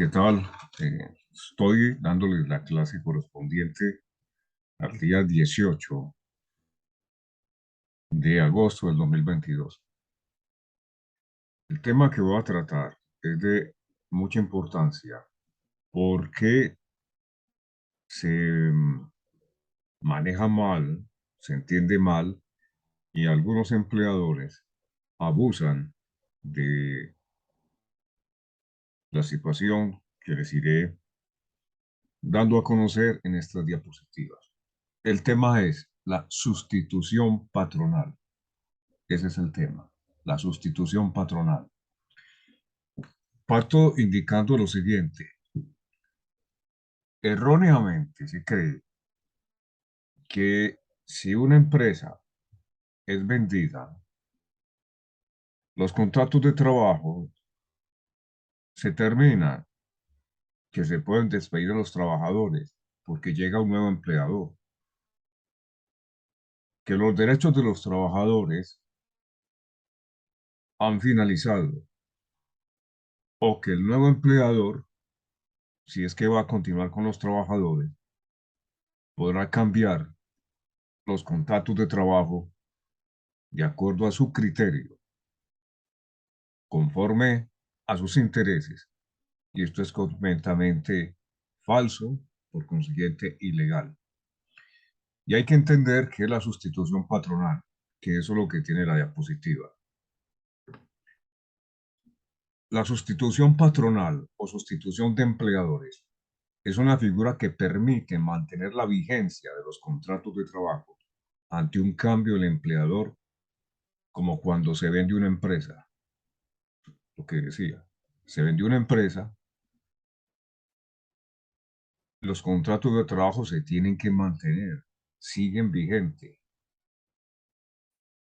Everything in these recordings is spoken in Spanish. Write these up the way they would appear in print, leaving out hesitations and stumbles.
¿Qué tal? Estoy dándoles la clase correspondiente al día 18 de agosto del 2022. El tema que voy a tratar es de mucha importancia porque se maneja mal, se entiende mal y algunos empleadores abusan de la situación que les iré dando a conocer en estas diapositivas. El tema es la sustitución patronal. Ese es el tema, la sustitución patronal. Parto indicando lo siguiente. Erróneamente se cree que si una empresa es vendida, los contratos de trabajo se terminan, que se pueden despedir a los trabajadores porque llega un nuevo empleador, que los derechos de los trabajadores han finalizado o que el nuevo empleador, si es que va a continuar con los trabajadores, podrá cambiar los contratos de trabajo de acuerdo a su criterio, conforme a sus intereses. Y esto es completamente falso, por consiguiente ilegal. Y hay que entender que es la sustitución patronal, que eso es lo que tiene la diapositiva. La sustitución patronal o sustitución de empleadores es una figura que permite mantener la vigencia de los contratos de trabajo ante un cambio del empleador, como cuando se vende una empresa. Lo que decía, se vendió una empresa, los contratos de trabajo se tienen que mantener, siguen vigentes,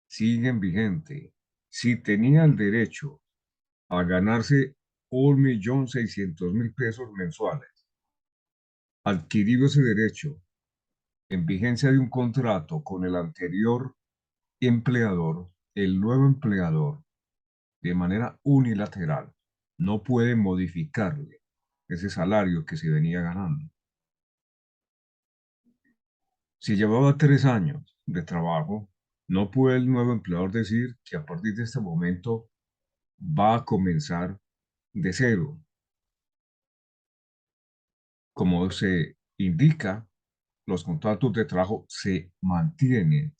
siguen vigentes. Si tenía el derecho a ganarse 1.600.000 pesos mensuales, adquirió ese derecho en vigencia de un contrato con el anterior empleador, el nuevo empleador, de manera unilateral, no puede modificarle ese salario que se venía ganando. Si llevaba 3 años de trabajo, no puede el nuevo empleador decir que a partir de este momento va a comenzar de cero. Como se indica, los contratos de trabajo se mantienen,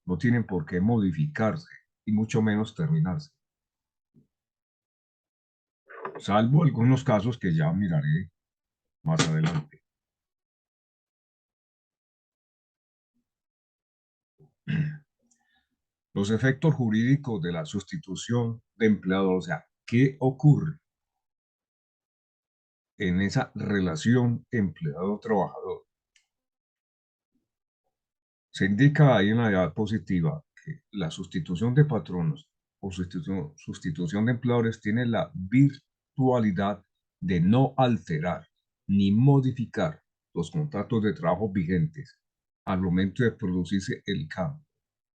no tienen por qué modificarse y mucho menos terminarse. Salvo algunos casos que ya miraré más adelante. Los efectos jurídicos de la sustitución de empleador, o sea, ¿qué ocurre en esa relación empleado-trabajador? Se indica ahí en la diapositiva que la sustitución de patronos o sustitución de empleadores tiene la virtualidad de no alterar ni modificar los contratos de trabajo vigentes al momento de producirse el cambio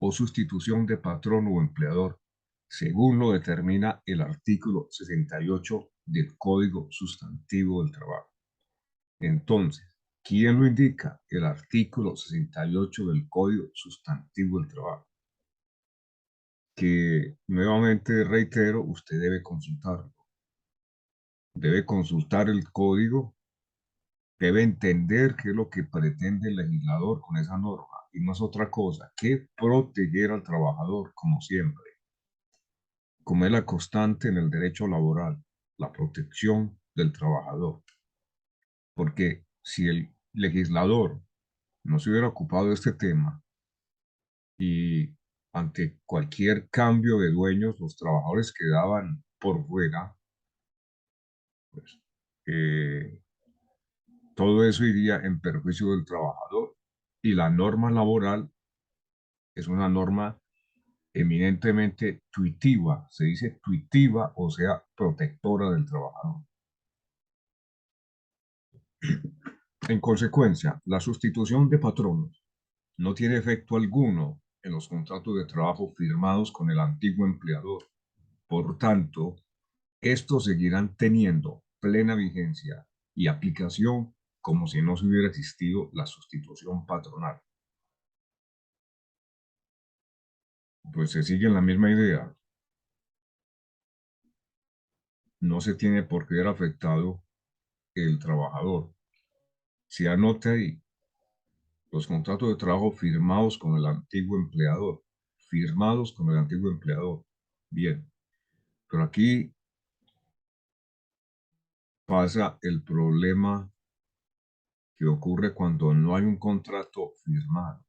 o sustitución de patrón o empleador, según lo determina el artículo 68 del Código Sustantivo del Trabajo. Entonces, ¿quién lo indica? El artículo 68 del Código Sustantivo del Trabajo, que nuevamente reitero, usted debe consultarlo. Debe consultar el código, debe entender qué es lo que pretende el legislador con esa norma, y no es otra cosa que proteger al trabajador, como siempre, como es la constante en el derecho laboral, la protección del trabajador. Porque si el legislador no se hubiera ocupado de este tema y ante cualquier cambio de dueños los trabajadores quedaban por fuera, pues todo eso iría en perjuicio del trabajador. Y la norma laboral es una norma eminentemente tuitiva, se dice tuitiva, o sea, protectora del trabajador. En consecuencia, la sustitución de patronos no tiene efecto alguno en los contratos de trabajo firmados con el antiguo empleador. Por tanto, estos seguirán teniendo plena vigencia y aplicación como si no se hubiera existido la sustitución patronal. Pues se sigue en la misma idea. No se tiene por qué ver afectado el trabajador. Se anota ahí los contratos de trabajo firmados con el antiguo empleador. Firmados con el antiguo empleador. Bien, pero aquí pasa el problema que ocurre cuando no hay un contrato firmado.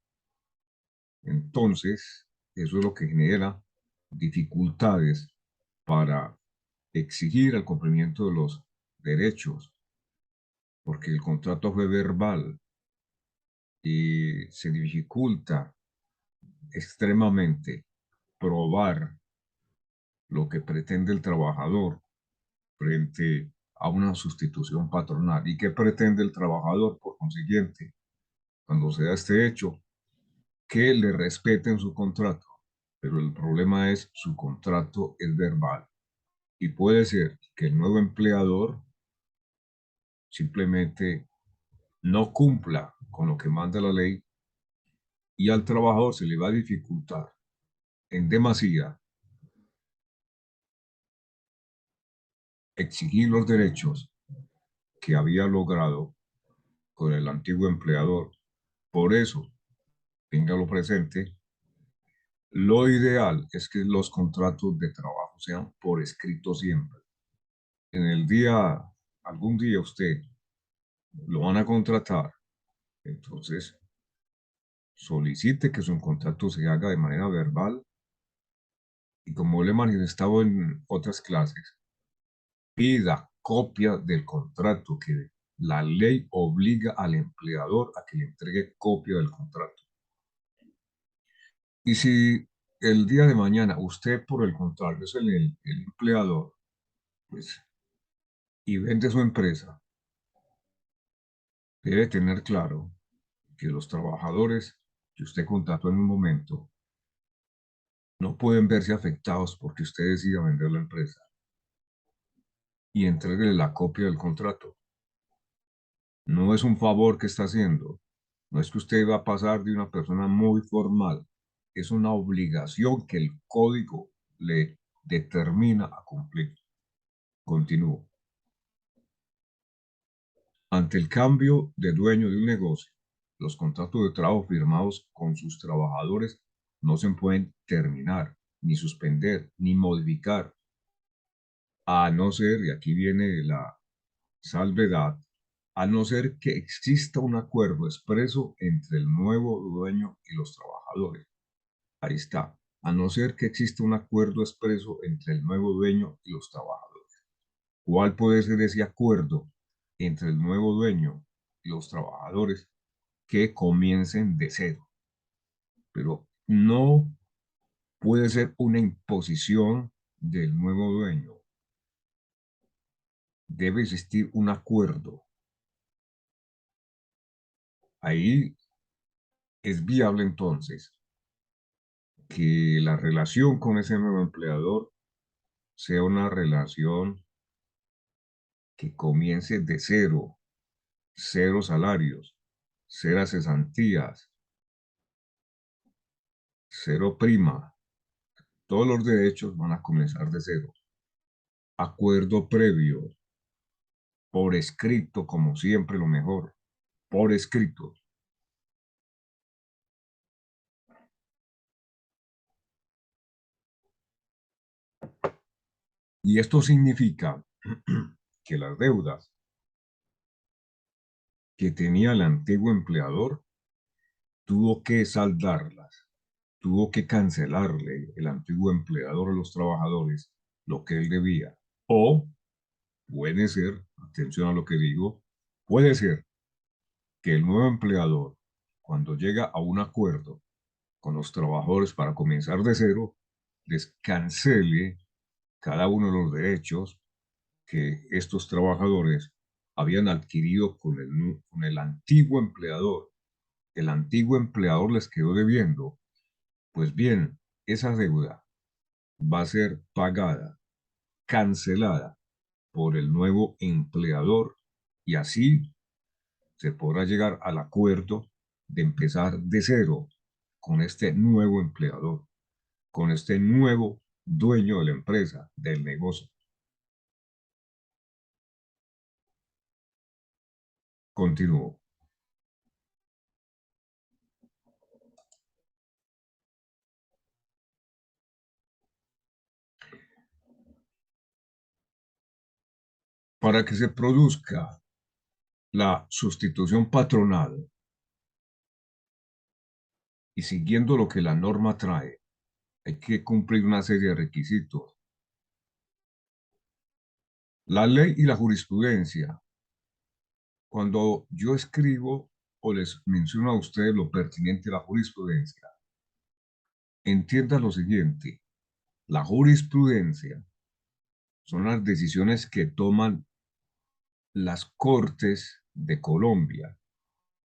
Entonces, eso es lo que genera dificultades para exigir el cumplimiento de los derechos, porque el contrato fue verbal y se dificulta extremadamente probar lo que pretende el trabajador frente a una sustitución patronal. ¿Y qué pretende el trabajador, por consiguiente, cuando se da este hecho? Que le respeten su contrato, pero el problema es su contrato es verbal y puede ser que el nuevo empleador simplemente no cumpla con lo que manda la ley y al trabajador se le va a dificultar en demasía exigir los derechos que había logrado con el antiguo empleador. Por eso, téngalo presente, lo ideal es que los contratos de trabajo sean por escrito siempre. En el día, algún día usted lo van a contratar, entonces solicite que su contrato se haga de manera verbal y como le he manifestado en otras clases, pida copia del contrato que la ley obliga al empleador a que le entregue copia del contrato. Y si el día de mañana usted, por el contrario, es el empleador, pues, y vende su empresa, debe tener claro que los trabajadores que usted contrató en un momento no pueden verse afectados porque usted decida vender la empresa y entregue la copia del contrato. No es un favor que está haciendo, no es que usted va a pasar de una persona muy formal, es una obligación que el código le determina a cumplir. Continúo. Ante el cambio de dueño de un negocio, los contratos de trabajo firmados con sus trabajadores no se pueden terminar, ni suspender, ni modificar, a no ser, y aquí viene la salvedad, a no ser que exista un acuerdo expreso entre el nuevo dueño y los trabajadores. Ahí está. A no ser que exista un acuerdo expreso entre el nuevo dueño y los trabajadores. ¿Cuál puede ser ese acuerdo entre el nuevo dueño y los trabajadores? Que comiencen de cero. Pero no puede ser una imposición del nuevo dueño. Debe existir un acuerdo. Ahí es viable entonces que la relación con ese nuevo empleador sea una relación que comience de cero, cero salarios, cero cesantías, cero prima. Todos los derechos van a comenzar de cero. Acuerdo previo, por escrito, como siempre, lo mejor, por escrito. Y esto significa que las deudas que tenía el antiguo empleador tuvo que saldarlas, tuvo que cancelarle el antiguo empleador a los trabajadores lo que él debía. O puede ser, atención a lo que digo, puede ser que el nuevo empleador, cuando llega a un acuerdo con los trabajadores para comenzar de cero, les cancele cada uno de los derechos que estos trabajadores habían adquirido con el antiguo empleador. El antiguo empleador les quedó debiendo. Pues bien, esa deuda va a ser pagada, cancelada por el nuevo empleador y así se podrá llegar al acuerdo de empezar de cero con este nuevo empleador, con este nuevo dueño de la empresa, del negocio. Continúo. Para que se produzca la sustitución patronal y siguiendo lo que la norma trae, hay que cumplir una serie de requisitos. La ley y la jurisprudencia. Cuando yo escribo o les menciono a ustedes lo pertinente a la jurisprudencia, entienda lo siguiente. La jurisprudencia son las decisiones que toman las Cortes de Colombia,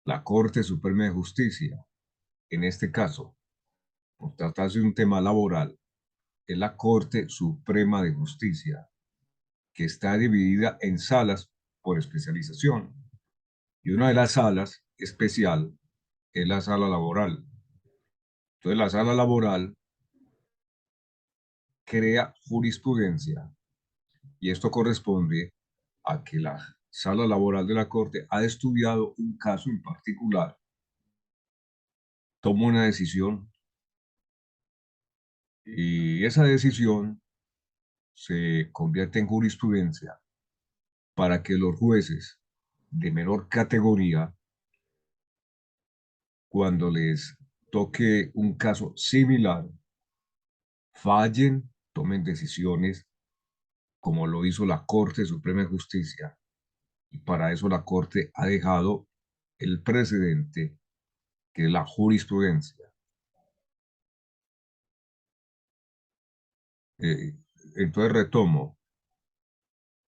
la Corte Suprema de Justicia. En este caso, por tratarse de un tema laboral, es la Corte Suprema de Justicia, que está dividida en salas por especialización. Y una de las salas especial es la sala laboral. Entonces, la sala laboral crea jurisprudencia y esto corresponde a que la sala laboral de la Corte ha estudiado un caso en particular, toma una decisión y esa decisión se convierte en jurisprudencia para que los jueces de menor categoría, cuando les toque un caso similar, fallen, tomen decisiones como lo hizo la Corte Suprema de Justicia. Y para eso la Corte ha dejado el precedente que es la jurisprudencia. Eh, entonces retomo,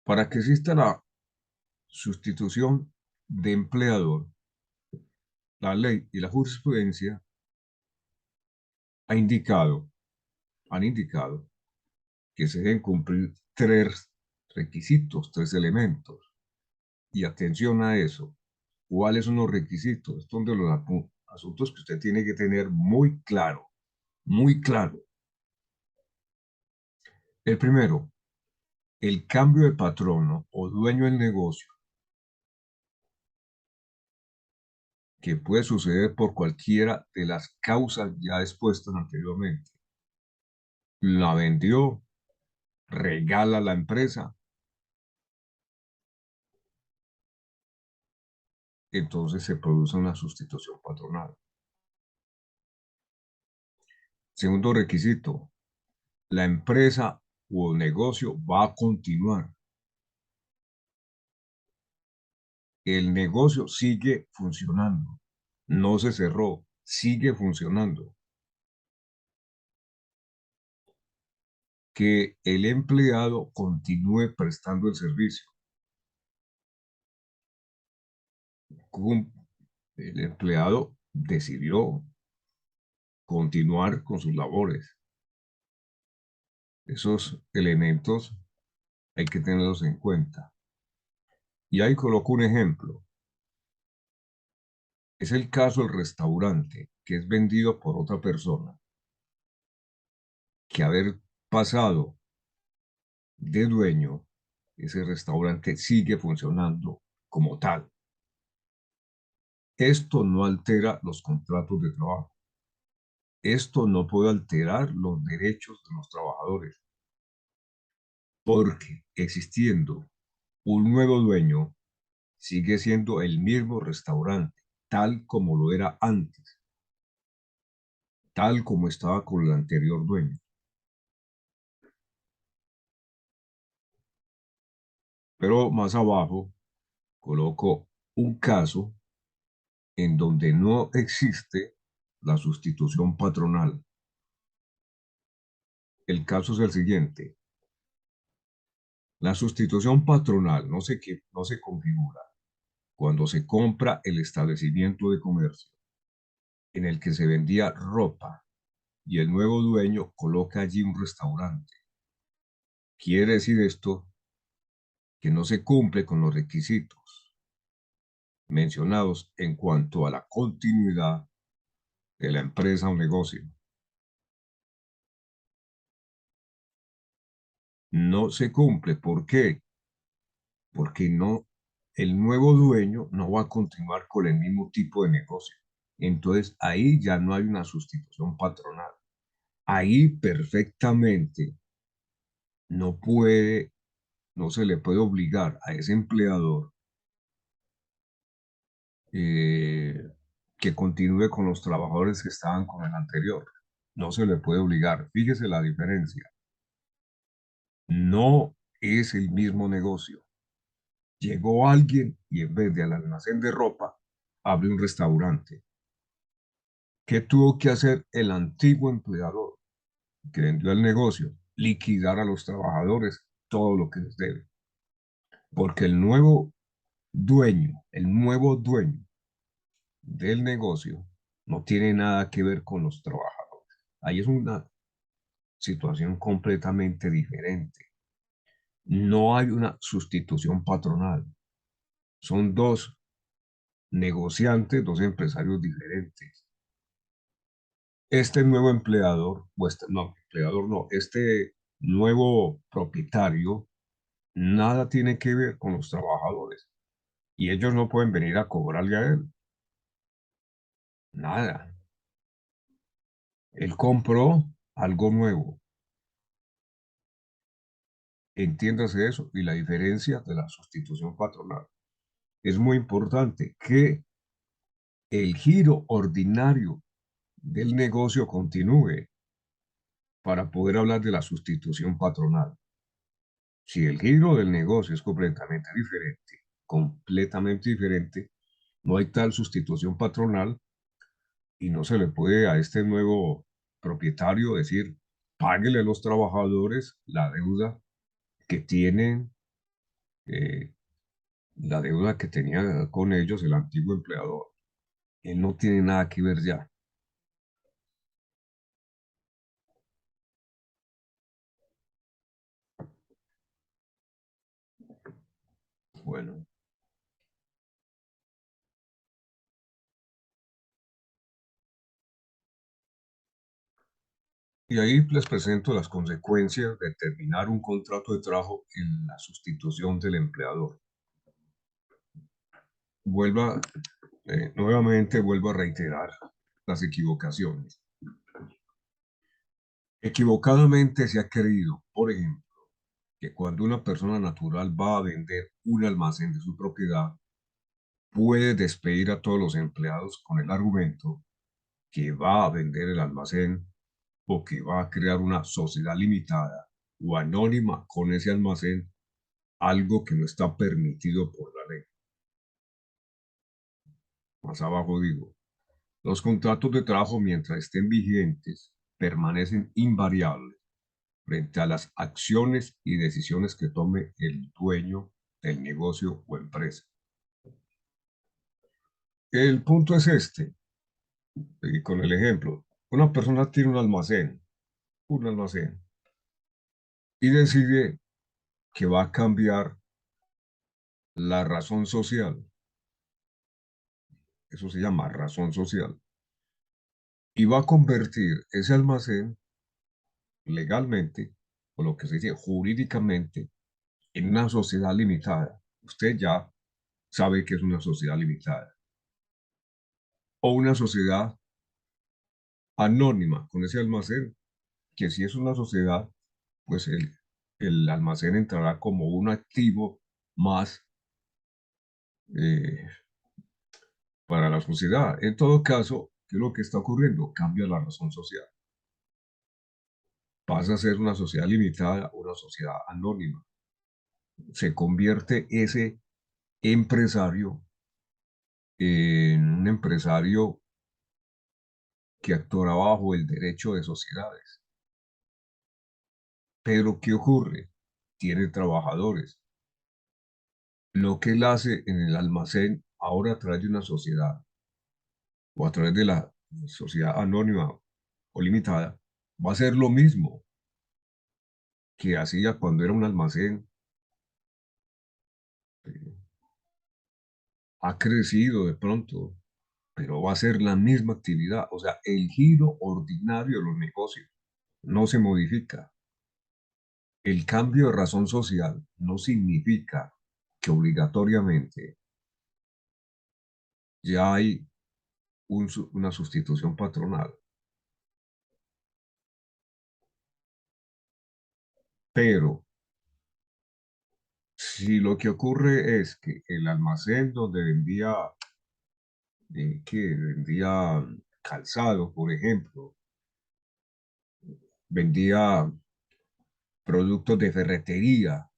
para que exista la sustitución de empleador, la ley y la jurisprudencia ha indicado, han indicado que se deben cumplir tres requisitos, tres elementos. Y atención a eso. ¿Cuáles son los requisitos? Estos son de los asuntos que usted tiene que tener muy claro, muy claro. El primero, el cambio de patrono o dueño del negocio, que puede suceder por cualquiera de las causas ya expuestas anteriormente. La vendió, regala la empresa, entonces se produce una sustitución patronal. Segundo requisito, la empresa o negocio va a continuar. El negocio sigue funcionando, no se cerró, sigue funcionando. Que el empleado continúe prestando el servicio. El empleado decidió continuar con sus labores. Esos elementos hay que tenerlos en cuenta. Y ahí coloco un ejemplo. Es el caso del restaurante que es vendido por otra persona, que haber pasado de dueño, ese restaurante sigue funcionando como tal. Esto no altera los contratos de trabajo. Esto no puede alterar los derechos de los trabajadores, porque existiendo un nuevo dueño, sigue siendo el mismo restaurante, tal como lo era antes, tal como estaba con el anterior dueño. Pero más abajo coloco un caso en donde no existe la sustitución patronal. El caso es el siguiente. La sustitución patronal no se configura cuando se compra el establecimiento de comercio en el que se vendía ropa y el nuevo dueño coloca allí un restaurante. Quiere decir esto que no se cumple con los requisitos mencionados en cuanto a la continuidad de la empresa o negocio. No se cumple. ¿Por qué? Porque no, el nuevo dueño no va a continuar con el mismo tipo de negocio. Entonces ahí ya no hay una sustitución patronal. Ahí perfectamente no puede, no se le puede obligar a ese empleador eh, que continúe con los trabajadores que estaban con el anterior. No se le puede obligar. Fíjese la diferencia. No es el mismo negocio. Llegó alguien y en vez de al almacén de ropa, abre un restaurante. ¿Qué tuvo que hacer el antiguo empleador que vendió el negocio? Liquidar a los trabajadores todo lo que les debe. Porque el nuevo dueño del negocio no tiene nada que ver con los trabajadores. Ahí es una situación completamente diferente. No hay una sustitución patronal. Son dos negociantes, dos empresarios diferentes. Este nuevo empleador, o este, no, empleador no, este nuevo propietario, nada tiene que ver con los trabajadores. Y ellos no pueden venir a cobrarle a él. Nada. Él compró algo nuevo. Entiéndase eso. Y la diferencia de la sustitución patronal. Es muy importante que el giro ordinario del negocio continúe para poder hablar de la sustitución patronal. Si el giro del negocio es completamente diferente, no hay tal sustitución patronal y no se le puede a este nuevo propietario decir, páguele a los trabajadores la deuda que tienen, eh, la deuda que tenía con ellos el antiguo empleador. Él no tiene nada que ver ya. Bueno, y ahí les presento las consecuencias de terminar un contrato de trabajo en la sustitución del empleador. Vuelva, nuevamente vuelvo a reiterar las equivocaciones. Equivocadamente se ha creído, por ejemplo, que cuando una persona natural va a vender un almacén de su propiedad, puede despedir a todos los empleados con el argumento que va a vender el almacén o que va a crear una sociedad limitada o anónima con ese almacén, algo que no está permitido por la ley. Más abajo digo, los contratos de trabajo mientras estén vigentes permanecen invariables frente a las acciones y decisiones que tome el dueño del negocio o empresa. El punto es este, y con el ejemplo, una persona tiene un almacén, y decide que va a cambiar la razón social, eso se llama razón social, y va a convertir ese almacén legalmente, o lo que se dice jurídicamente, en una sociedad limitada. Usted ya sabe que es una sociedad limitada, o una sociedad anónima con ese almacén, que si es una sociedad, pues el almacén entrará como un activo más eh, para la sociedad. En todo caso, ¿qué es lo que está ocurriendo? Cambia la razón social. Pasa a ser una sociedad limitada, una sociedad anónima. Se convierte ese empresario en un empresario que actuará bajo el derecho de sociedades. Pero ¿qué ocurre? Tiene trabajadores. Lo que él hace en el almacén ahora a través de una sociedad o a través de la sociedad anónima o limitada va a ser lo mismo que hacía cuando era un almacén ha crecido de pronto, pero va a ser la misma actividad. O sea, el giro ordinario de los negocios no se modifica. El cambio de razón social no significa que obligatoriamente ya hay una sustitución patronal, pero si lo que ocurre es que el almacén donde vendía, que vendía calzado, por ejemplo, vendía productos de ferretería,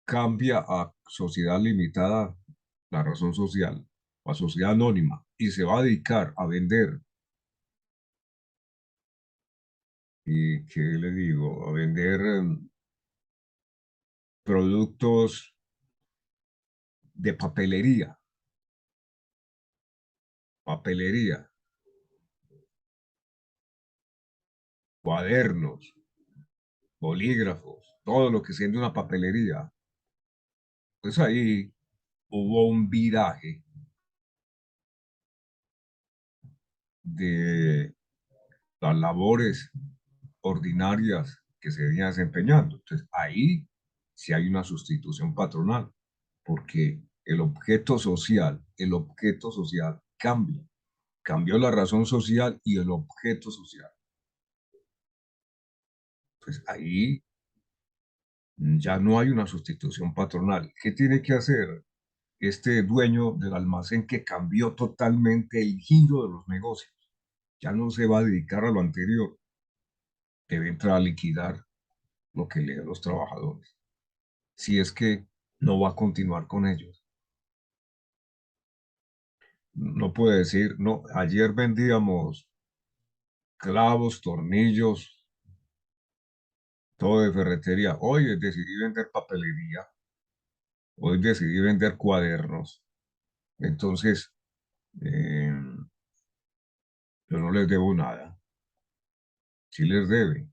cambia a sociedad limitada la razón social, o a sociedad anónima, y se va a dedicar a vender, y qué le digo, a vender productos de papelería, papelería, cuadernos, bolígrafos, todo lo que siendo una papelería. Pues ahí hubo un viraje de las labores ordinarias que se venían desempeñando. Entonces, ahí sí hay una sustitución patronal, porque el objeto social cambia. Cambió la razón social y el objeto social. Pues ahí ya no hay una sustitución patronal. ¿Qué tiene que hacer este dueño del almacén que cambió totalmente el giro de los negocios? Ya no se va a dedicar a lo anterior, debe entrar a liquidar lo que le dé a los trabajadores. Si es que no va a continuar con ellos. No puede decir, no, ayer vendíamos clavos, tornillos, todo de ferretería. Hoy decidí vender papelería, hoy decidí vender cuadernos. Entonces, eh, yo no les debo nada. Sí les debe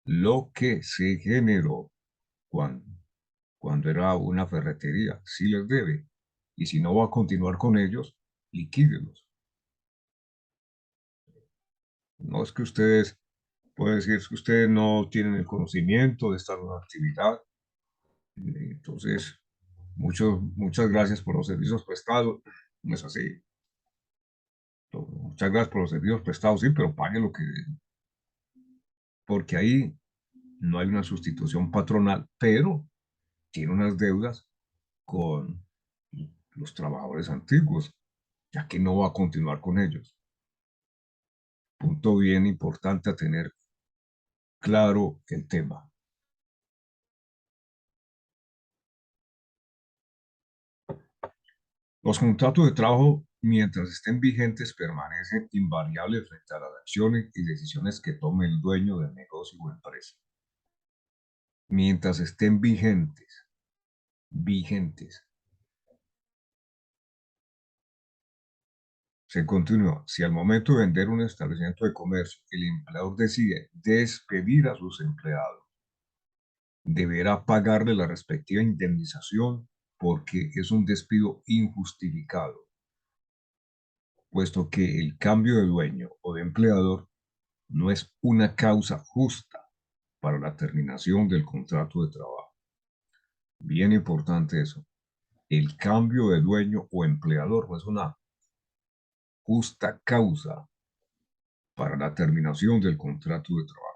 lo que se generó cuando, cuando era una ferretería. Sí les debe. Y si no va a continuar con ellos, liquídelos. No es que ustedes, puede decir que ustedes no tienen el conocimiento de esta nueva actividad. Entonces, muchas gracias por los servicios prestados. No es así. Muchas gracias por los servicios prestados, sí, pero pague lo que, porque ahí no hay una sustitución patronal, pero tiene unas deudas con los trabajadores antiguos, ya que no va a continuar con ellos. Punto bien importante a tener claro el tema. Los contratos de trabajo, mientras estén vigentes, permanecen invariables frente a las acciones y decisiones que tome el dueño del negocio o empresa. Mientras estén vigentes, vigentes. Se continúa. Si al momento de vender un establecimiento de comercio, el empleador decide despedir a sus empleados, deberá pagarle la respectiva indemnización porque es un despido injustificado, puesto que el cambio de dueño o de empleador no es una causa justa para la terminación del contrato de trabajo. Bien importante eso. El cambio de dueño o empleador no es una justa causa para la terminación del contrato de trabajo.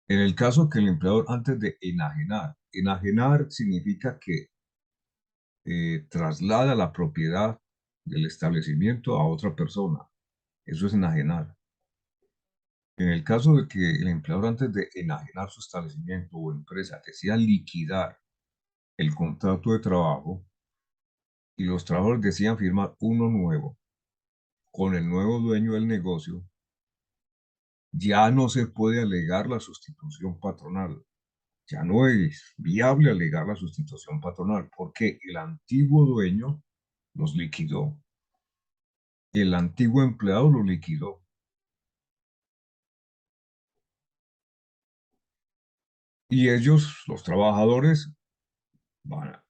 En el caso que el empleador antes de enajenar significa que traslada la propiedad del establecimiento a otra persona. Eso es enajenar. En el caso de que el empleador antes de enajenar su establecimiento o empresa decida liquidar el contrato de trabajo y los trabajadores decidan firmar uno nuevo con el nuevo dueño del negocio, ya no se puede alegar la sustitución patronal. Ya no es viable alegar la sustitución patronal porque el antiguo dueño los liquidó, el antiguo empleado lo liquidó. Y ellos, los trabajadores,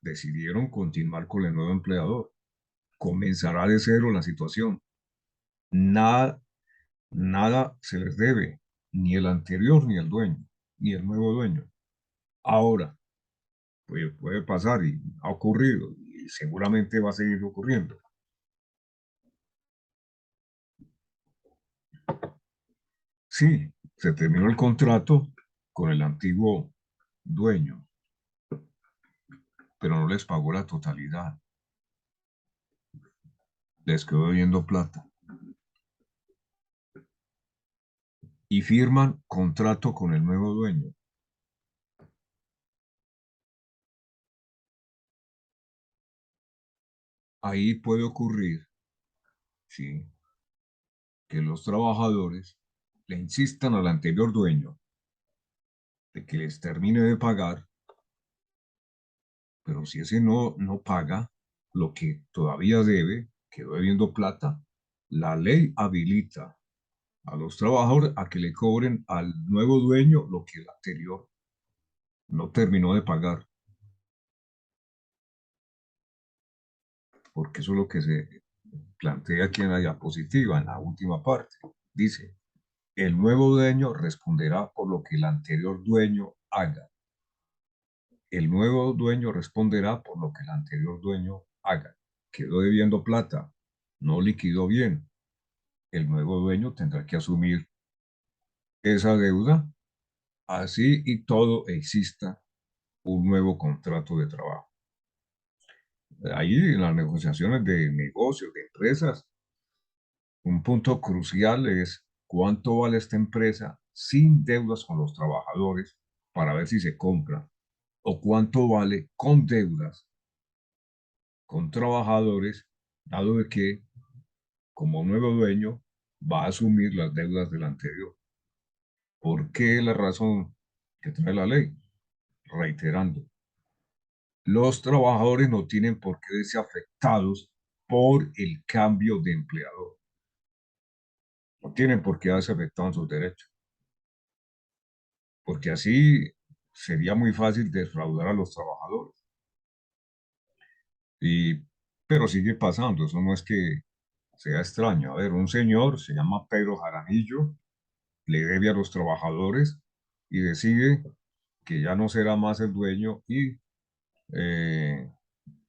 decidieron continuar con el nuevo empleador. Comenzará de cero la situación. Nada, nada se les debe, ni el anterior, ni el dueño, ni el nuevo dueño. Ahora, puede pasar y ha ocurrido y seguramente va a seguir ocurriendo. Sí, se terminó el contrato con el antiguo dueño, pero no les pagó la totalidad. Les quedó debiendo plata. Y firman contrato con el nuevo dueño. Ahí puede ocurrir, sí, que los trabajadores le insistan al anterior dueño de que les termine de pagar, pero si ese no paga lo que todavía debe, quedó debiendo plata, la ley habilita a los trabajadores a que le cobren al nuevo dueño lo que el anterior no terminó de pagar, porque eso es lo que se plantea aquí en la diapositiva, en la última parte. Dice, el nuevo dueño responderá por lo que el anterior dueño haga. El nuevo dueño responderá por lo que el anterior dueño haga. Quedó debiendo plata, no liquidó bien. El nuevo dueño tendrá que asumir esa deuda, así y todo exista un nuevo contrato de trabajo. Ahí en las negociaciones de negocios, de empresas, un punto crucial es cuánto vale esta empresa sin deudas con los trabajadores para ver si se compra o cuánto vale con deudas con trabajadores, dado de que como nuevo dueño va a asumir las deudas del anterior. ¿Por qué la razón que trae la ley? Reiterando, los trabajadores no tienen por qué verse afectados por el cambio de empleador. No tienen por qué verse afectados en sus derechos, porque así sería muy fácil defraudar a los trabajadores. Y, pero sigue pasando, eso no es que sea extraño. A ver, un señor se llama Pedro Jaramillo, le debe a los trabajadores y decide que ya no será más el dueño y eh,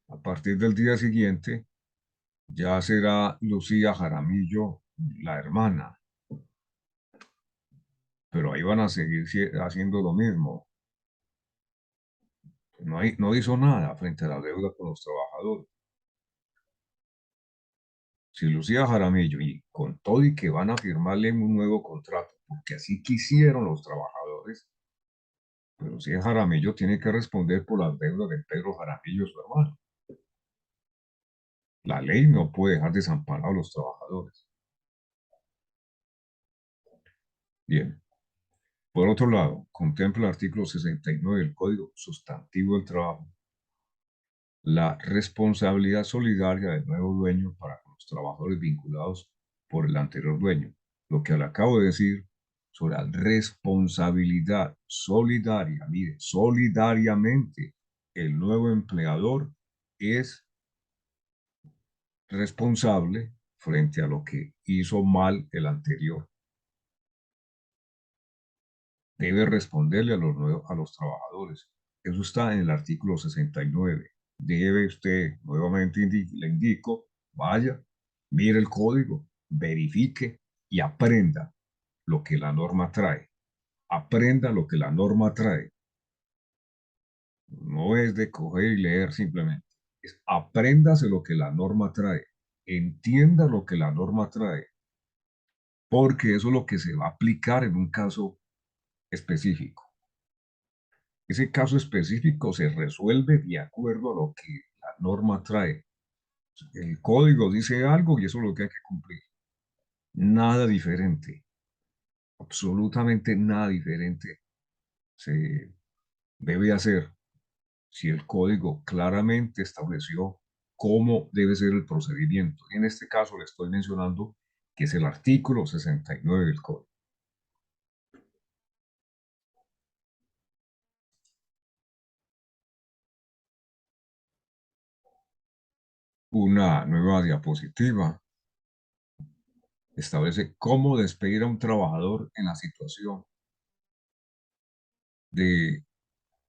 a partir del día siguiente ya será Lucía Jaramillo la hermana, pero ahí van a seguir haciendo lo mismo. No hizo nada frente a la deuda con los trabajadores. Si Lucía Jaramillo, y con todo y que van a firmarle un nuevo contrato, porque así quisieron los trabajadores, pero si es Jaramillo, tiene que responder por las deudas de Pedro Jaramillo, su hermano. La ley no puede dejar desamparados a los trabajadores. Bien. Por otro lado, contempla el artículo 69 del Código Sustantivo del Trabajo la responsabilidad solidaria del nuevo dueño para con los trabajadores vinculados por el anterior dueño. Lo que le acabo de decir sobre la responsabilidad solidaria, mire, solidariamente el nuevo empleador es responsable frente a lo que hizo mal el anterior. Debe responderle a los trabajadores. Eso está en el artículo 69. Debe usted, nuevamente le indico, vaya, mire el código, verifique y aprenda lo que la norma trae. Aprenda lo que la norma trae. No es de coger y leer simplemente. Es apréndase lo que la norma trae. Entienda lo que la norma trae, porque eso es lo que se va a aplicar en un caso específico. Ese caso específico se resuelve de acuerdo a lo que la norma trae. El código dice algo y eso es lo que hay que cumplir. Nada diferente, absolutamente nada diferente se debe hacer si el código claramente estableció cómo debe ser el procedimiento. En este caso le estoy mencionando que es el artículo 69 del código. Una nueva diapositiva establece cómo despedir a un trabajador en la situación de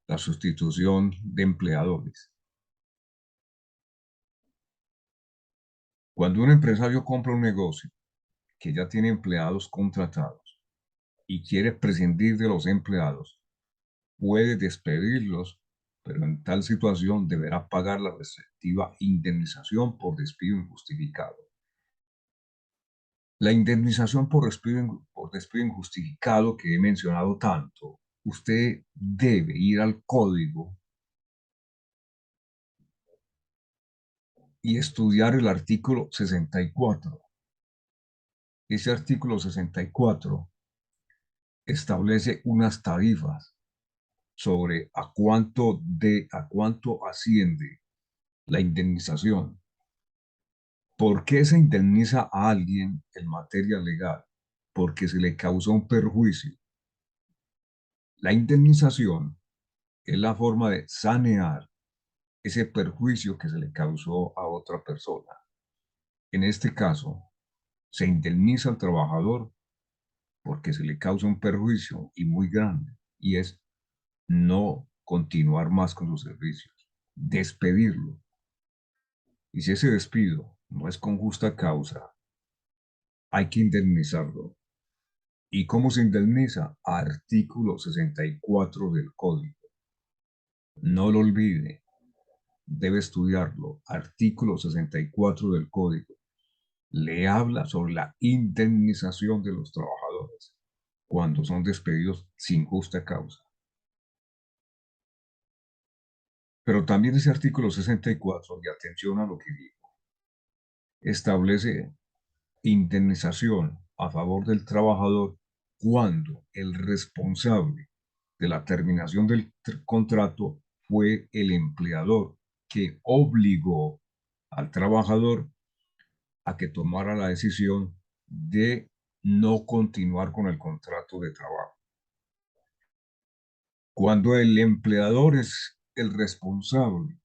la sustitución de empleadores. Cuando un empresario compra un negocio que ya tiene empleados contratados y quiere prescindir de los empleados, puede despedirlos, pero en tal situación deberá pagar la respectiva indemnización por despido injustificado. La indemnización por despido injustificado que he mencionado tanto, usted debe ir al código y estudiar el artículo 64. Ese artículo 64 establece unas tarifas sobre a cuánto asciende la indemnización. ¿Por qué se indemniza a alguien en materia legal? Porque se le causó un perjuicio. La indemnización es la forma de sanear ese perjuicio que se le causó a otra persona. En este caso, se indemniza al trabajador porque se le causa un perjuicio y muy grande, y es no continuar más con los servicios, despedirlo. Y si ese despido no es con justa causa, hay que indemnizarlo. ¿Y cómo se indemniza? Artículo 64 del Código. No lo olvide, debe estudiarlo. Artículo 64 del Código. Le habla sobre la indemnización de los trabajadores cuando son despedidos sin justa causa. Pero también ese artículo 64, y atención a lo que digo, establece indemnización a favor del trabajador cuando el responsable de la terminación del contrato fue el empleador que obligó al trabajador a que tomara la decisión de no continuar con el contrato de trabajo. Cuando el empleador es el responsable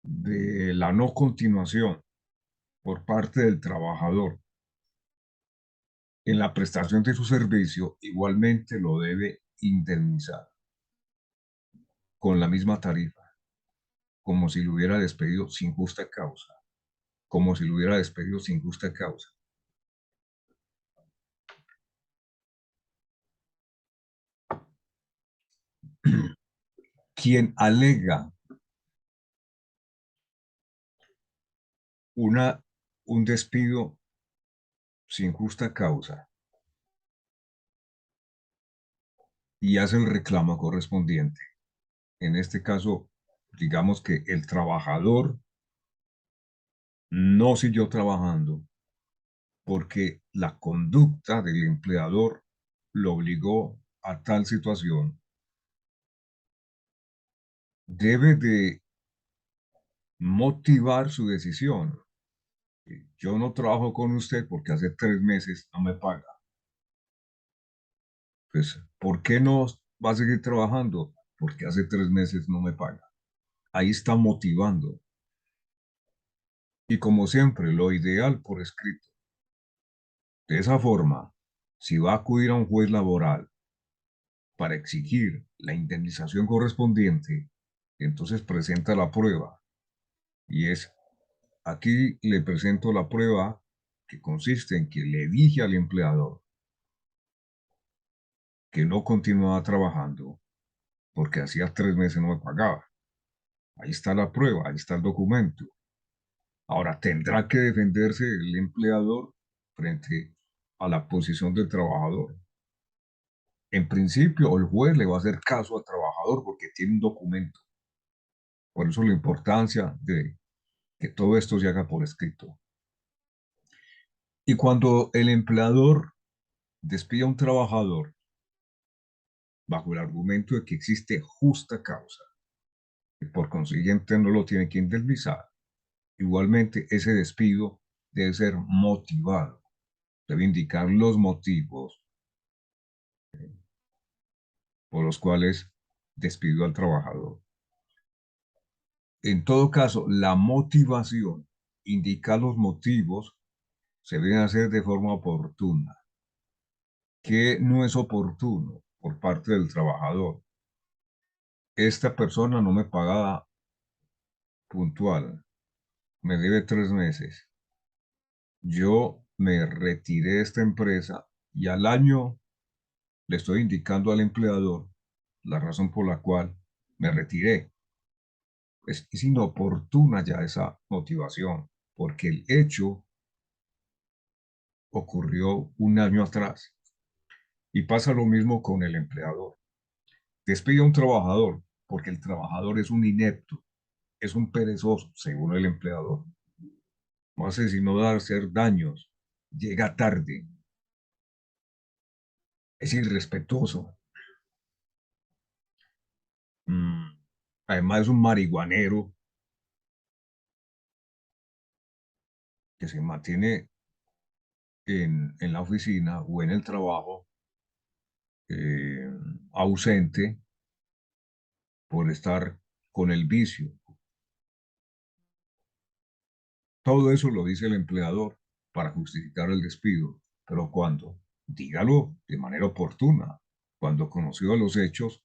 de la no continuación por parte del trabajador en la prestación de su servicio, igualmente lo debe indemnizar con la misma tarifa, como si lo hubiera despedido sin justa causa, como si lo hubiera despedido sin justa causa. Quien alega una, un despido sin justa causa y hace el reclamo correspondiente, en este caso, digamos que el trabajador no siguió trabajando porque la conducta del empleador lo obligó a tal situación, debe de motivar su decisión. Yo no trabajo con usted porque hace 3 meses no me paga. Pues, ¿por qué no va a seguir trabajando? Porque hace 3 meses no me paga. Ahí está motivando. Y como siempre, lo ideal por escrito. De esa forma, si va a acudir a un juez laboral para exigir la indemnización correspondiente, entonces presenta la prueba. Y es, aquí le presento la prueba que consiste en que le dije al empleador que no continuaba trabajando porque hacía 3 meses no me pagaba. Ahí está la prueba, ahí está el documento. Ahora tendrá que defenderse el empleador frente a la posición del trabajador. En principio, el juez le va a hacer caso al trabajador porque tiene un documento. Por eso la importancia de que todo esto se haga por escrito. Y cuando el empleador despide a un trabajador bajo el argumento de que existe justa causa, y por consiguiente no lo tiene que indemnizar, igualmente ese despido debe ser motivado, debe indicar los motivos por los cuales despidió al trabajador. En todo caso, la motivación indicar los motivos se deben hacer de forma oportuna. ¿Qué no es oportuno por parte del trabajador? Esta persona no me paga puntual, me debe 3 meses. Yo me retiré de esta empresa y al año le estoy indicando al empleador la razón por la cual me retiré. Es inoportuna ya esa motivación, porque el hecho ocurrió un año atrás. Y pasa lo mismo con el empleador. Despide a un trabajador porque el trabajador es un inepto, es un perezoso, según el empleador. No hace sino hacer daños, llega tarde, es irrespetuoso. Mm, Además es un marihuanero que se mantiene en la oficina o en el trabajo eh, ausente por estar con el vicio. Todo eso lo dice el empleador para justificar el despido, pero cuando, dígalo de manera oportuna, cuando conoció los hechos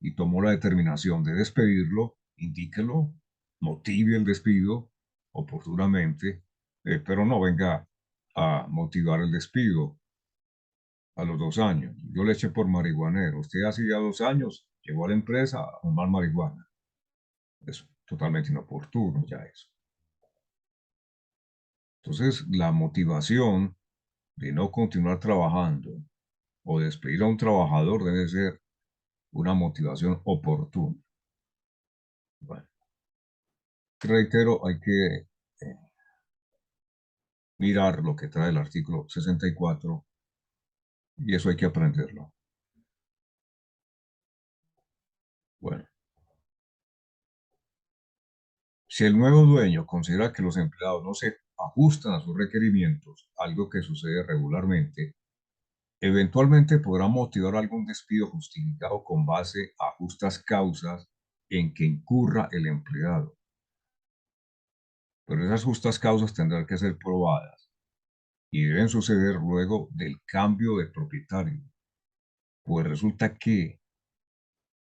y tomó la determinación de despedirlo, indíquelo, motive el despido oportunamente, pero no venga a motivar el despido a los 2 años. Yo le eché por marihuanero. Usted hace ya 2 años llegó a la empresa a fumar marihuana. Es totalmente inoportuno ya eso. Entonces, la motivación de no continuar trabajando o despedir a un trabajador debe ser una motivación oportuna. Bueno, reitero, hay que mirar lo que trae el artículo 64 y eso hay que aprenderlo. Bueno, si el nuevo dueño considera que los empleados no se ajustan a sus requerimientos, algo que sucede regularmente, eventualmente podrá motivar algún despido justificado con base a justas causas en que incurra el empleado. Pero esas justas causas tendrán que ser probadas y deben suceder luego del cambio de propietario, pues resulta que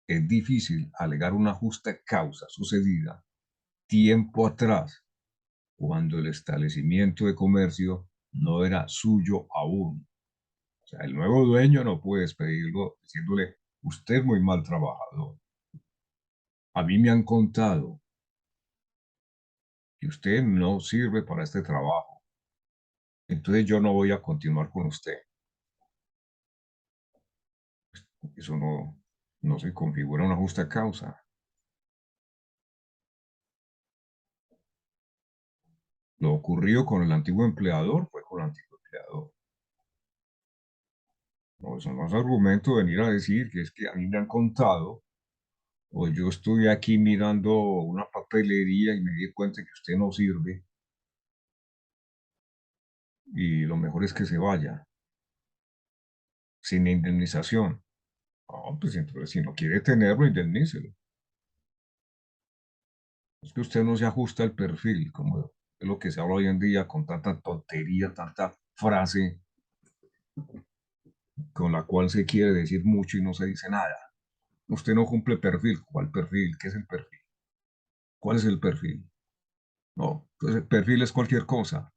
es difícil alegar una justa causa sucedida tiempo atrás, cuando el establecimiento de comercio no era suyo aún. O sea, el nuevo dueño no puede despedirlo diciéndole, usted es muy mal trabajador. A mí me han contado que usted no sirve para este trabajo, entonces yo no voy a continuar con usted. Eso no se configura una justa causa. Lo ocurrido con el antiguo empleador fue con el antiguo empleador. No, eso no es argumento venir a decir que es que a mí me han contado o yo estuve aquí mirando una papelería y me di cuenta que usted no sirve y lo mejor es que se vaya sin indemnización. No, pues entonces si no quiere tenerlo, indemnícelo. Es que usted no se ajusta al perfil, como es lo que se habla hoy en día con tanta tontería, tanta frase con la cual se quiere decir mucho y no se dice nada. Usted no cumple perfil. ¿Cuál perfil? ¿Qué es el perfil? ¿Cuál es el perfil? No, entonces el perfil es cualquier cosa.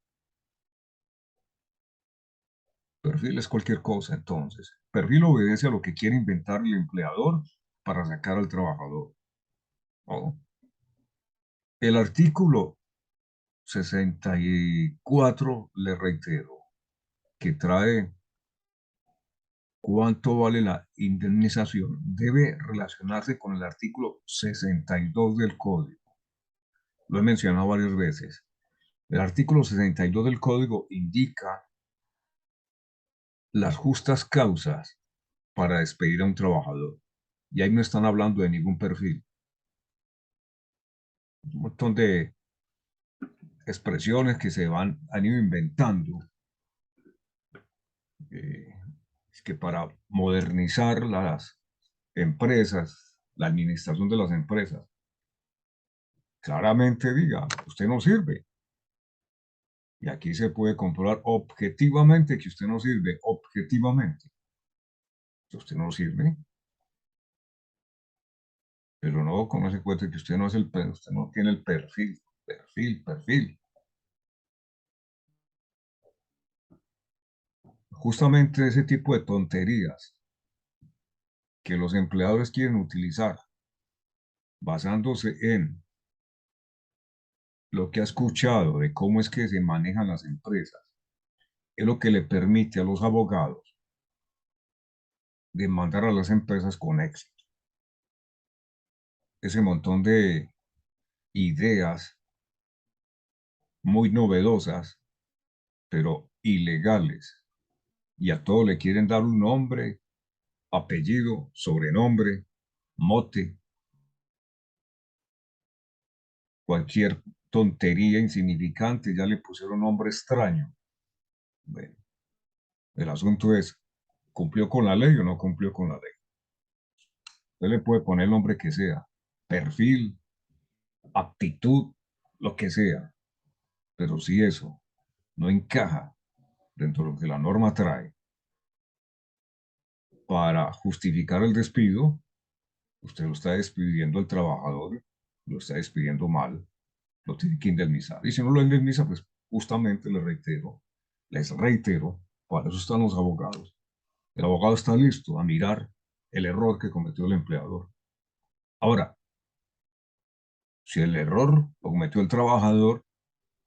Perfil es cualquier cosa, entonces. Perfil obedece a lo que quiere inventar el empleador para sacar al trabajador. ¿No? El artículo 64, le reitero, que trae cuánto vale la indemnización, debe relacionarse con el artículo 62 del Código. Lo he mencionado varias veces. El artículo 62 del Código indica las justas causas para despedir a un trabajador. Y ahí no están hablando de ningún perfil. Un montón de expresiones que han ido inventando. eh, es que para modernizar las empresas, la administración de las empresas, claramente diga, usted no sirve. Y aquí se puede comprobar objetivamente que usted no sirve, objetivamente. Que usted no sirve, pero no con ese cuento que usted no es usted no tiene el perfil. Justamente ese tipo de tonterías que los empleadores quieren utilizar basándose en lo que ha escuchado de cómo es que se manejan las empresas, es lo que le permite a los abogados demandar a las empresas con éxito. Ese montón de ideas muy novedosas, pero ilegales, y a todo le quieren dar un nombre, apellido, sobrenombre, mote, cualquier tontería insignificante, ya le pusieron nombre extraño. Bueno, el asunto es, ¿cumplió con la ley o no cumplió con la ley? Usted le puede poner el nombre que sea, perfil, aptitud, lo que sea, pero si eso no encaja dentro de lo que la norma trae para justificar el despido, usted lo está despidiendo al trabajador, lo está despidiendo mal, lo tiene que indemnizar. Y si no lo indemniza, pues justamente les reitero, para eso están los abogados. El abogado está listo a mirar el error que cometió el empleador. Ahora, si el error lo cometió el trabajador,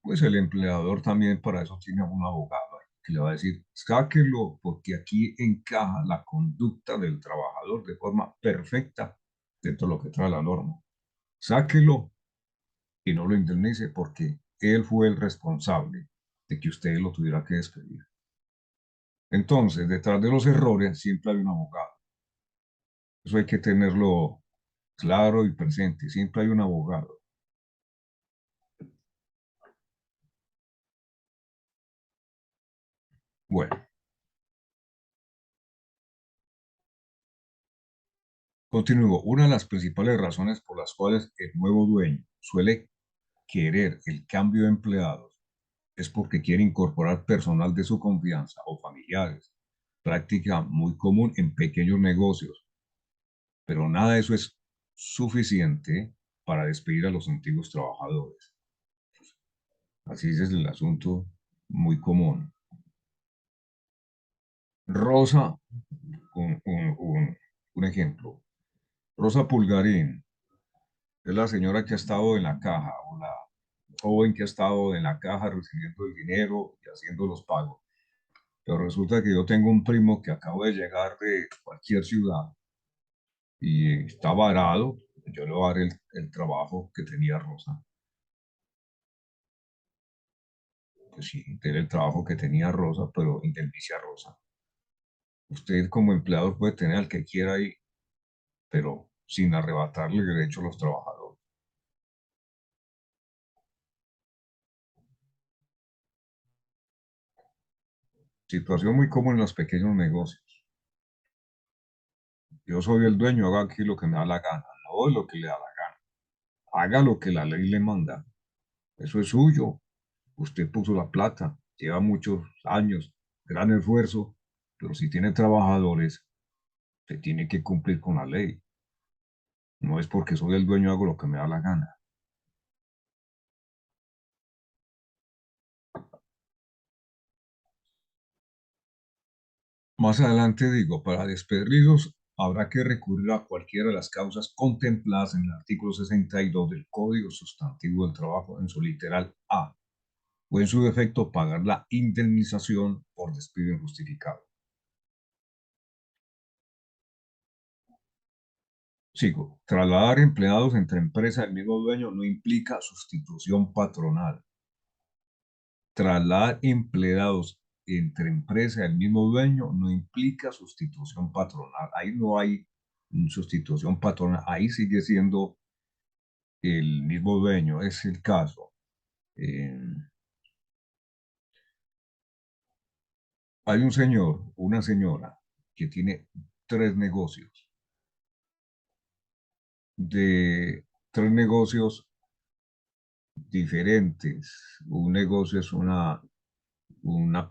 pues el empleador también para eso tiene a un abogado ahí, que le va a decir, sáquelo porque aquí encaja la conducta del trabajador de forma perfecta dentro de lo que trae la norma. Sáquelo y no lo indemnice porque él fue el responsable de que usted lo tuviera que despedir. Entonces, detrás de los errores siempre hay un abogado. Eso hay que tenerlo claro y presente. Siempre hay un abogado. Bueno, continúo. Una de las principales razones por las cuales el nuevo dueño suele querer el cambio de empleados es porque quiere incorporar personal de su confianza o familiares. Práctica muy común en pequeños negocios, pero nada de eso es suficiente para despedir a los antiguos trabajadores. Así es el asunto muy común. Rosa, un, un- un- un ejemplo. Rosa Pulgarín es la señora que ha estado en la caja o la joven que ha estado en la caja recibiendo el dinero y haciendo los pagos. Pero resulta que yo tengo un primo que acabo de llegar de cualquier ciudad y está varado. Yo le voy a dar el trabajo que tenía Rosa. Pues sí, tiene el trabajo que tenía Rosa, pero indemnice a Rosa. Usted como empleador puede tener al que quiera ahí, pero sin arrebatarle el derecho a los trabajadores. Situación muy común en los pequeños negocios. Yo soy el dueño, haga aquí lo que me da la gana, no lo que le da la gana. Haga lo que la ley le manda. Eso es suyo. Usted puso la plata, lleva muchos años, gran esfuerzo, pero si tiene trabajadores, se tiene que cumplir con la ley. No es porque soy el dueño, hago lo que me da la gana. Más adelante digo, para despedirlos habrá que recurrir a cualquiera de las causas contempladas en el artículo 62 del Código Sustantivo del Trabajo en su literal A, o en su defecto pagar la indemnización por despido injustificado. Sigo. Trasladar empleados entre empresa del mismo dueño no implica sustitución patronal. Trasladar empleados entre empresa del mismo dueño no implica sustitución patronal. Ahí no hay sustitución patronal. Ahí sigue siendo el mismo dueño. Es el caso. Eh, Hay un señor, una señora que tiene tres negocios. De tres negocios, diferentes. Un negocio es una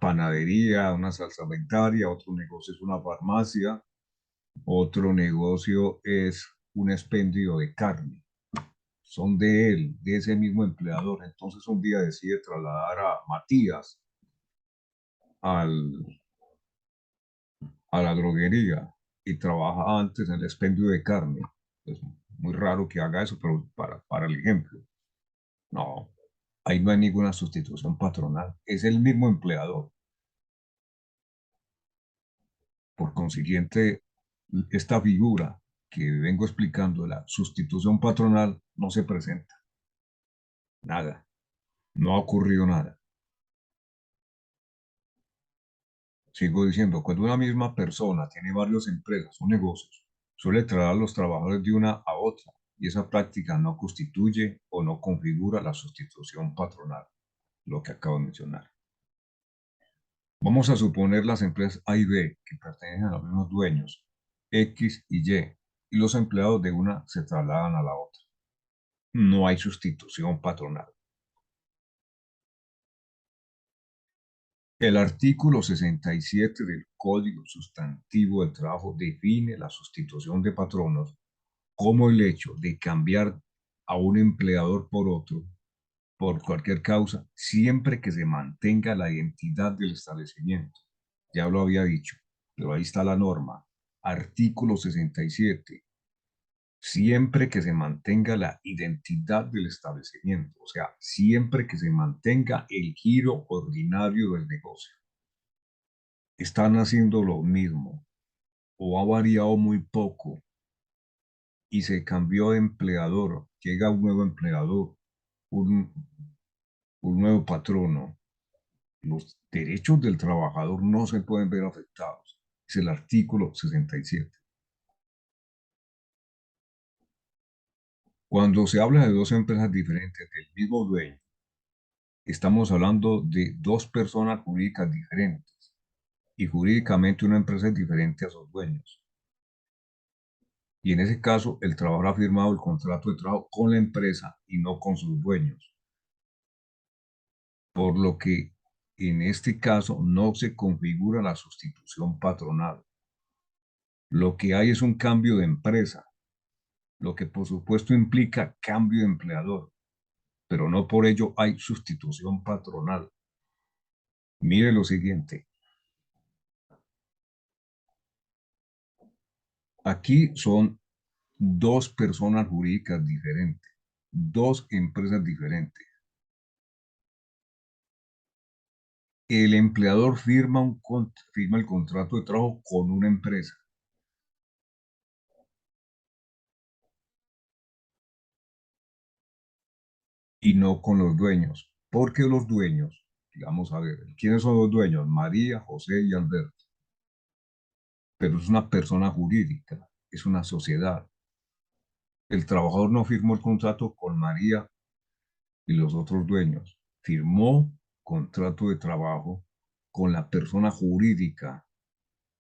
panadería, una salsamentaria, otro negocio es una farmacia, otro negocio es un expendio de carne. Son de él, de ese mismo empleador. Entonces un día decide trasladar a Matías al, a la droguería y trabaja antes en el expendio de carne. Es muy raro que haga eso, pero para el ejemplo, no, ahí no hay ninguna sustitución patronal. Es el mismo empleador. Por consiguiente, esta figura que vengo explicando, la sustitución patronal, no se presenta. Nada. No ha ocurrido nada. Sigo diciendo, cuando una misma persona tiene varias empresas o negocios, suele trasladar a los trabajadores de una a otra y esa práctica no constituye o no configura la sustitución patronal, lo que acabo de mencionar. Vamos a suponer las empresas A y B que pertenecen a los mismos dueños, X y los empleados de una se trasladan a la otra. No hay sustitución patronal. El artículo 67 del Código Sustantivo del Trabajo define la sustitución de patronos como el hecho de cambiar a un empleador por otro por cualquier causa, siempre que se mantenga la identidad del establecimiento. Ya lo había dicho, pero ahí está la norma. Artículo 67. Siempre que se mantenga la identidad del establecimiento, o sea, siempre que se mantenga el giro ordinario del negocio. Están haciendo lo mismo o ha variado muy poco y se cambió de empleador, llega un nuevo empleador, un, un nuevo patrono, los derechos del trabajador no se pueden ver afectados. Es el artículo 67. Cuando se habla de dos empresas diferentes del mismo dueño, estamos hablando de dos personas jurídicas diferentes y jurídicamente una empresa es diferente a sus dueños. Y en ese caso, el trabajador ha firmado el contrato de trabajo con la empresa y no con sus dueños, por lo que en este caso no se configura la sustitución patronal. Lo que hay es un cambio de empresa, lo que por supuesto implica cambio de empleador, pero no por ello hay sustitución patronal. Mire lo siguiente, aquí son dos personas jurídicas diferentes, dos empresas diferentes. El empleador firma el contrato de trabajo con una empresa y no con los dueños, porque los dueños, digamos, a ver, ¿quiénes son los dueños? María, José y Alberto, pero es una persona jurídica, es una sociedad. El trabajador no firmó el contrato con María y los otros dueños, firmó contrato de trabajo con la persona jurídica,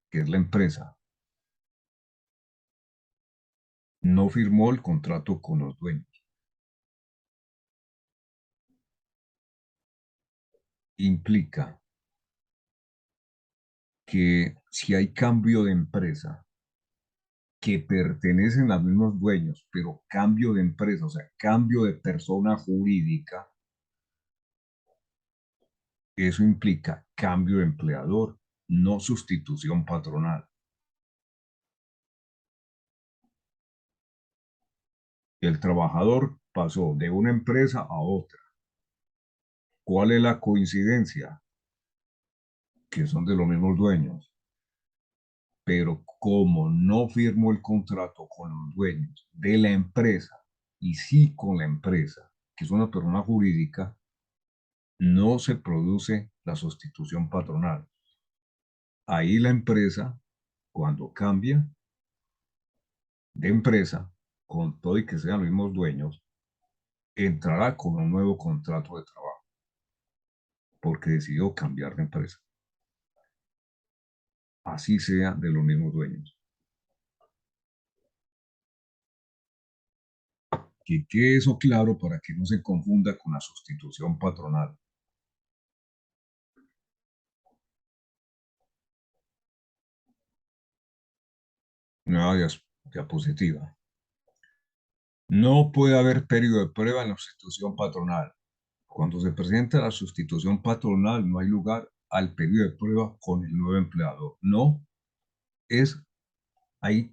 que es la empresa, no firmó el contrato con los dueños. Implica que si hay cambio de empresa, que pertenecen a los mismos dueños, pero cambio de empresa, o sea, cambio de persona jurídica, eso implica cambio de empleador, no sustitución patronal. El trabajador pasó de una empresa a otra. ¿Cuál es la coincidencia? Que son de los mismos dueños, pero como no firmó el contrato con los dueños de la empresa y sí con la empresa, que es una persona jurídica, no se produce la sustitución patronal. Ahí la empresa, cuando cambia de empresa, con todo y que sean los mismos dueños, entrará con un nuevo contrato de trabajo, porque decidió cambiar de empresa. Así sea de los mismos dueños. que quede eso claro para que no se confunda con la sustitución patronal. Nueva diapositiva. No puede haber periodo de prueba en la sustitución patronal. Cuando se presenta la sustitución patronal, no hay lugar al periodo de prueba con el nuevo empleador. No es ahí,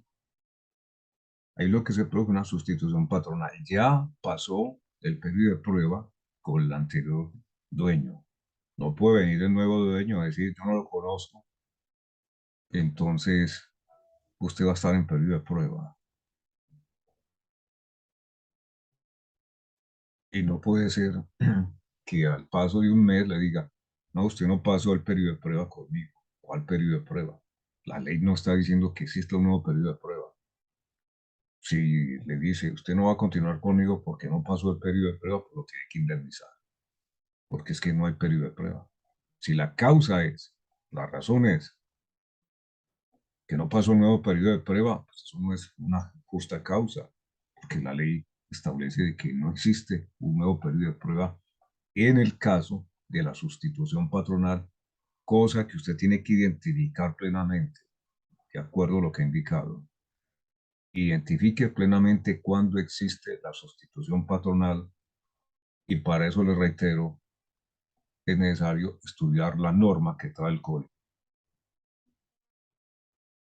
ahí lo que se produce una sustitución patronal. Ya pasó el periodo de prueba con el anterior dueño. No puede venir el nuevo dueño a decir, yo no lo conozco, entonces usted va a estar en periodo de prueba. Y no puede ser que al paso de un mes le diga, no, usted no pasó el periodo de prueba conmigo. ¿Cuál periodo de prueba? La ley no está diciendo que exista un nuevo periodo de prueba. Si le dice, usted no va a continuar conmigo porque no pasó el periodo de prueba, pues lo tiene que indemnizar, porque es que no hay periodo de prueba. Si la causa es, la razón es que no pasó el nuevo periodo de prueba, pues eso no es una justa causa, porque la ley establece de que no existe un nuevo periodo de prueba en el caso de la sustitución patronal, cosa que usted tiene que identificar plenamente, de acuerdo a lo que he indicado. Identifique plenamente cuándo existe la sustitución patronal y para eso le reitero, es necesario estudiar la norma que trae el código.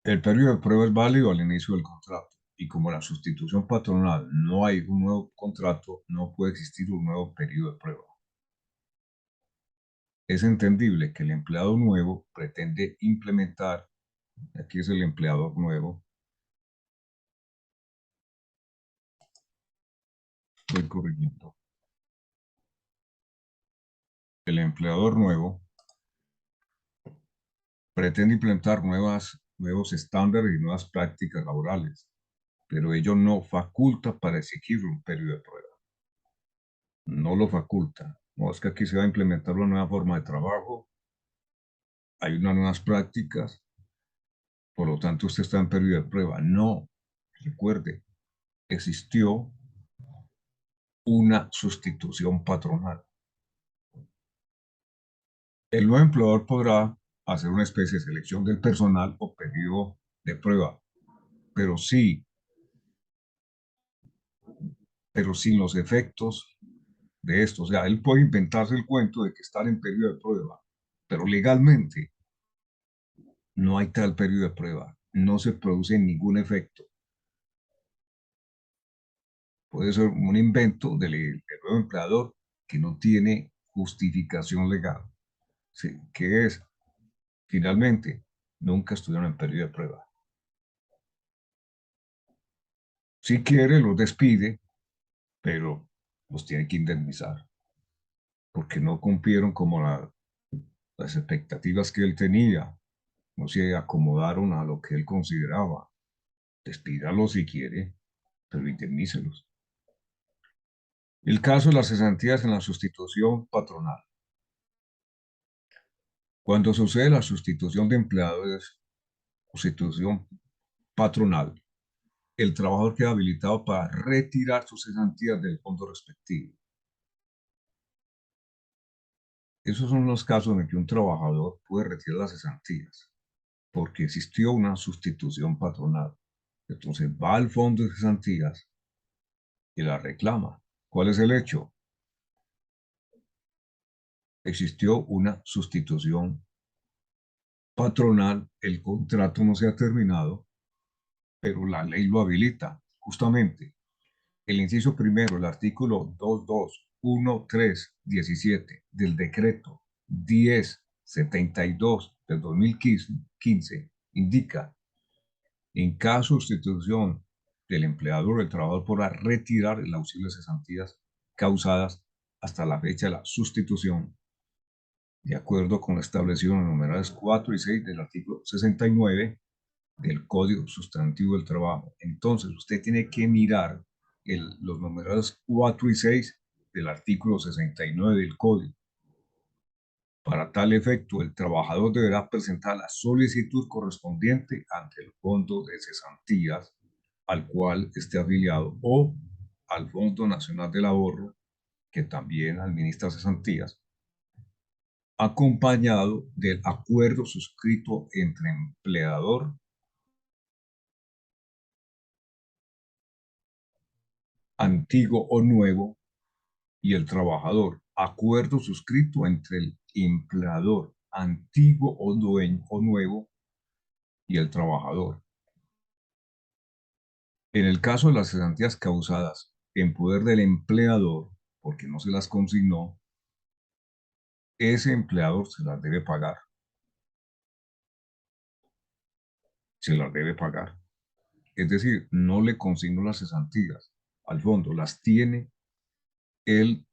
El periodo de prueba es válido al inicio del contrato y como la sustitución patronal no hay un nuevo contrato, no puede existir un nuevo periodo de prueba. Es entendible que el empleado nuevo pretende implementar, aquí es el empleador nuevo, estoy corrigiendo, el empleador nuevo pretende implementar nuevos estándares y nuevas prácticas laborales, pero ello no faculta para exigir un periodo de prueba. No lo faculta. No es que aquí se va a implementar una nueva forma de trabajo, hay unas nuevas prácticas, por lo tanto usted está en periodo de prueba. No, recuerde, existió una sustitución patronal. El nuevo empleador podrá hacer una especie de selección del personal o periodo de prueba, pero sí, pero sin los efectos de esto. O sea, él puede inventarse el cuento de que estar en periodo de prueba, pero legalmente no hay tal periodo de prueba, no se produce ningún efecto. Puede ser un invento del nuevo empleador que no tiene justificación legal. Sí, que es, finalmente, nunca estuvieron en periodo de prueba. Si quiere, los despide, pero los tiene que indemnizar, porque no cumplieron como las expectativas que él tenía, no se acomodaron a lo que él consideraba. Despídalos si quiere, pero indemnícelos. El caso de las cesantías en la sustitución patronal. Cuando sucede la sustitución de empleadores, sustitución patronal, el trabajador queda habilitado para retirar sus cesantías del fondo respectivo. Esos son los casos en que un trabajador puede retirar las cesantías, porque existió una sustitución patronal. Entonces va al fondo de cesantías y la reclama. ¿Cuál es el hecho? Existió una sustitución patronal, el contrato no se ha terminado, pero la ley lo habilita. Justamente, el inciso primero, el artículo 221317 del decreto 1072 del 2015 indica, en caso de sustitución del empleador, el trabajador podrá retirar el auxilio de cesantías causadas hasta la fecha de la sustitución, de acuerdo con lo establecido en los numerales 4 y 6 del artículo 69 del Código Sustantivo del Trabajo. Entonces, usted tiene que mirar los numerales 4 y 6 del artículo 69 del Código. Para tal efecto, el trabajador deberá presentar la solicitud correspondiente ante el fondo de cesantías al cual esté afiliado o al Fondo Nacional del Ahorro, que también administra cesantías, acompañado del acuerdo suscrito entre empleador antiguo o nuevo y el trabajador. Acuerdo suscrito entre el empleador antiguo o, dueño, o nuevo y el trabajador. En el caso de las cesantías causadas en poder del empleador, porque no se las consignó, ese empleador se las debe pagar. Se las debe pagar. Es decir, no le consignó las cesantías al fondo, las tiene el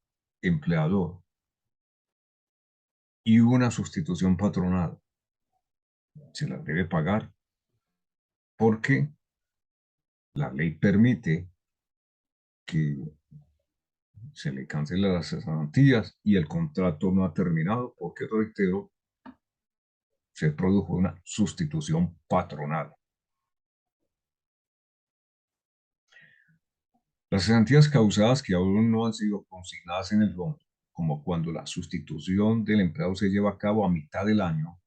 empleador y hubo una sustitución patronal. Se las debe pagar porque la ley permite que se le cancelen las cesantías y el contrato no ha terminado porque, reitero, se produjo una sustitución patronal. Las cesantías causadas que aún no han sido consignadas en el fondo, como cuando la sustitución del empleado se lleva a cabo a mitad del año,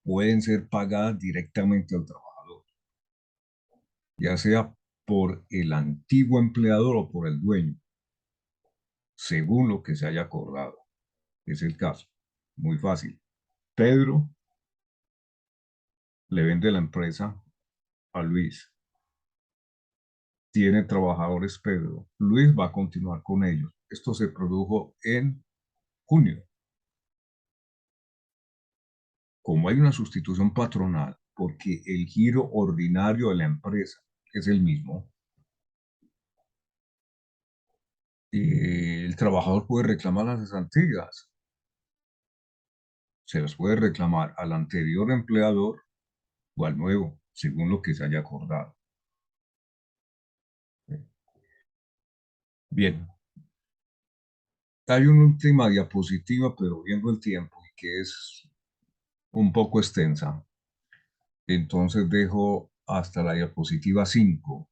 pueden ser pagadas directamente al trabajador, ya sea por el antiguo empleador o por el dueño, según lo que se haya acordado. Es el caso. Muy fácil. Pedro le vende la empresa a Luis. Tiene trabajadores Pedro. Luis va a continuar con ellos. Esto se produjo en junio. Como hay una sustitución patronal, porque el giro ordinario de la empresa es el mismo, el trabajador puede reclamar las cesantías. Se las puede reclamar al anterior empleador o al nuevo, según lo que se haya acordado. Bien, hay una última diapositiva, pero viendo el tiempo y que es un poco extensa, entonces dejo hasta la diapositiva 5,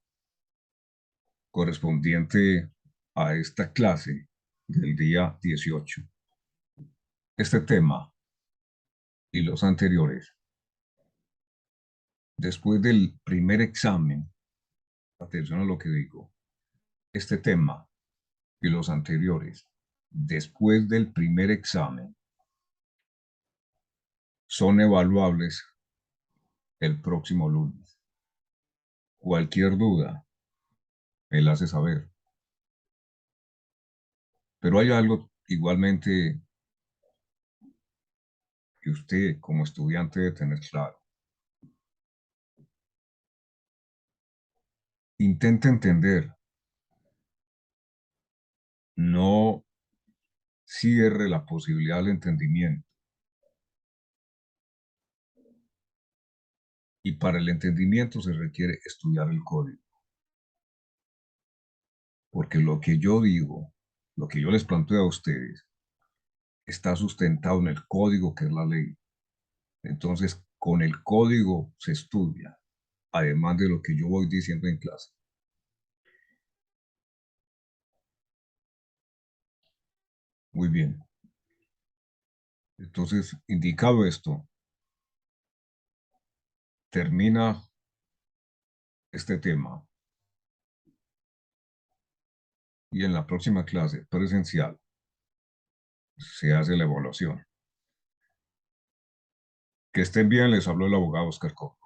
correspondiente a esta clase del día 18. Este tema y los anteriores, después del primer examen, atención a lo que digo, este tema y los anteriores, después del primer examen, son evaluables el próximo lunes. Cualquier duda, me la hace saber. Pero hay algo igualmente que usted como estudiante debe tener claro. Intenta entender, no cierre la posibilidad del entendimiento. Y para el entendimiento se requiere estudiar el código. Porque lo que yo digo, lo que yo les planteo a ustedes, está sustentado en el código que es la ley. Entonces, con el código se estudia, además de lo que yo voy diciendo en clase. Muy bien. Entonces, indicado esto, termina este tema y en la próxima clase presencial se hace la evaluación. Que estén bien, les habló el abogado Oscar Cobo.